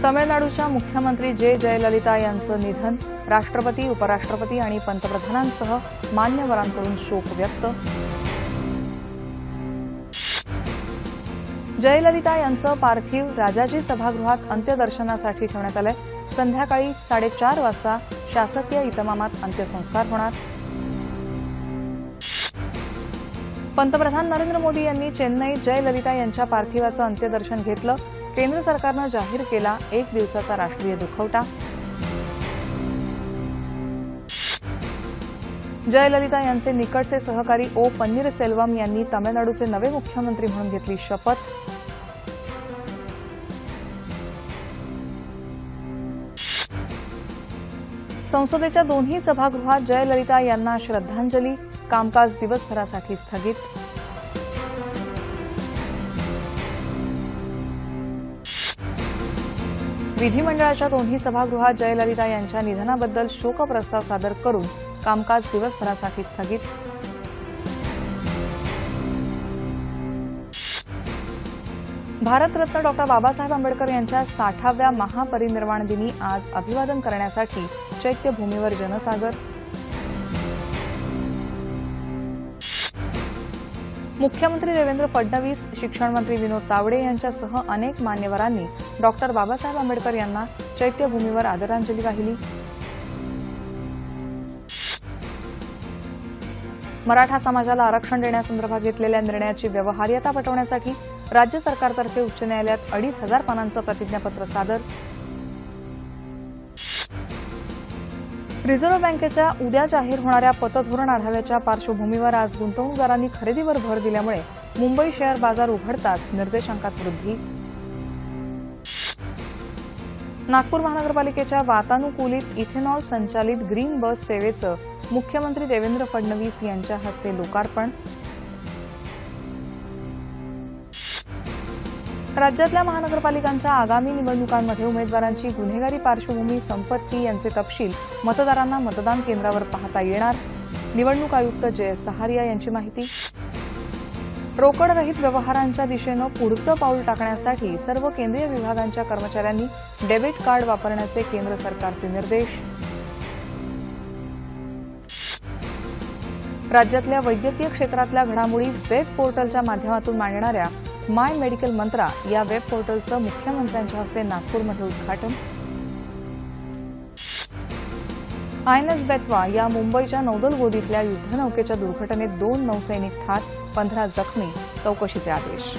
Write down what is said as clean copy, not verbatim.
तमिळनाडूच्या मुख्यमंत्री जयललिता यांचं निधन. राष्ट्रपती, उपराष्ट्रपती आणि पंतप्रधानांसह मान्यवरांकडून शोक व्यक्त. जयललिता यांचं पार्थिव राजाजी सभागृहात अंत्यदर्शनासाठी ठेवण्यात आलंय. संध्याकाळी 4:30 वाजता शासकीय इतमामात अंत्यसंस्कार होणार. पंतप्रधान नरेंद्र मोदी यांनी चेन्नईत जयललिता यांच्या पार्थिवाचं अंत्यदर्शन घेतलं. केंद्र सरकारनं जाहीर केला 1 दिवसाचा राष्ट्रीय दुखवटा. जयललिता यांचे निकटचे सहकारी ओ पन्नीरसेल्वम यांनी तमिळनाडूचे नवे मुख्यमंत्री म्हणून घेतली शपथ. संसदेच्या दोन्ही सभागृहात जयललिता यांना श्रद्धांजली. कामकाज दिवसभरासाठी स्थगित. विधिमंडळाच्या दोन्ही सभागृहात जयललिता यांच्या निधनाबद्दल शोकप्रस्ताव सादर करून कामकाज दिवसभरासाठी स्थगित. भारतरत्न डॉ. बाबासाहेब आंबेडकर यांच्या 60व्या महापरिनिर्वाण दिनी आज अभिवादन करण्यासाठी चैत्यभूमीवर जनसागर. मुख्यमंत्री देवेंद्र फडणवीस, शिक्षणमंत्री विनोद तावडे यांच्यासह अनेक मान्यवरांनी डॉ. बाबासाहेब आंबेडकर यांना चैत्यभूमीवर आदरांजली वाहिली. मराठा समाजाला आरक्षण देण्यासंदर्भात घेतलेल्या निर्णयाची व्यवहार्यता पटवण्यासाठी राज्य सरकारतर्फे उच्च न्यायालयात 2,500 पानांचं प्रतिज्ञापत्र सादर. रिझर्व्ह बँकेच्या उद्या जाहीर होणाऱ्या पतधोरण आढाव्याच्या पार्श्वभूमीवर आज गुंतवणूकदारांनी खरेदीवर भर दिल्यामुळे मुंबई शेअर बाजार उघडताच निर्देशांकात वृद्धी. नागपूर महानगरपालिकेच्या वातानुकूलित इथेनॉल संचालित ग्रीन बस सेवेचं मुख्यमंत्री देवेंद्र फडणवीस यांच्या हस्ते लोकार्पण. राज्यातल्या महानगरपालिकांच्या आगामी निवडणुकांमध्ये उमेदवारांची गुन्हेगारी पार्श्वभूमी, संपत्ती यांचे तपशील मतदारांना मतदान केंद्रावर पाहता येणार. निवडणूक आयुक्त जयेश सहारिया यांची माहिती. रोकडरहित व्यवहारांच्या दिशेनं पुढचं पाऊल टाकण्यासाठी सर्व केंद्रीय विभागांच्या कर्मचाऱ्यांनी डेबिट कार्ड वापरण्याचे केंद्र सरकारचे निर्देश. राज्यातल्या वैद्यकीय क्षेत्रातल्या घडामोडी वेब पोर्टलच्या माध्यमातून मांडणाऱ्या माय मेडिकल मंत्रा या वेब पोर्टलचं मुख्यमंत्र्यांच्या हस्ते नागपूरमध्ये उद्घाटन. आयएनएस बेतवा या मुंबईच्या नौदल गोदीतल्या युद्धनौकेच्या दुर्घटनेत 2 नौसैनिक ठार, 15 जखमी. चौकशीचे आदेश.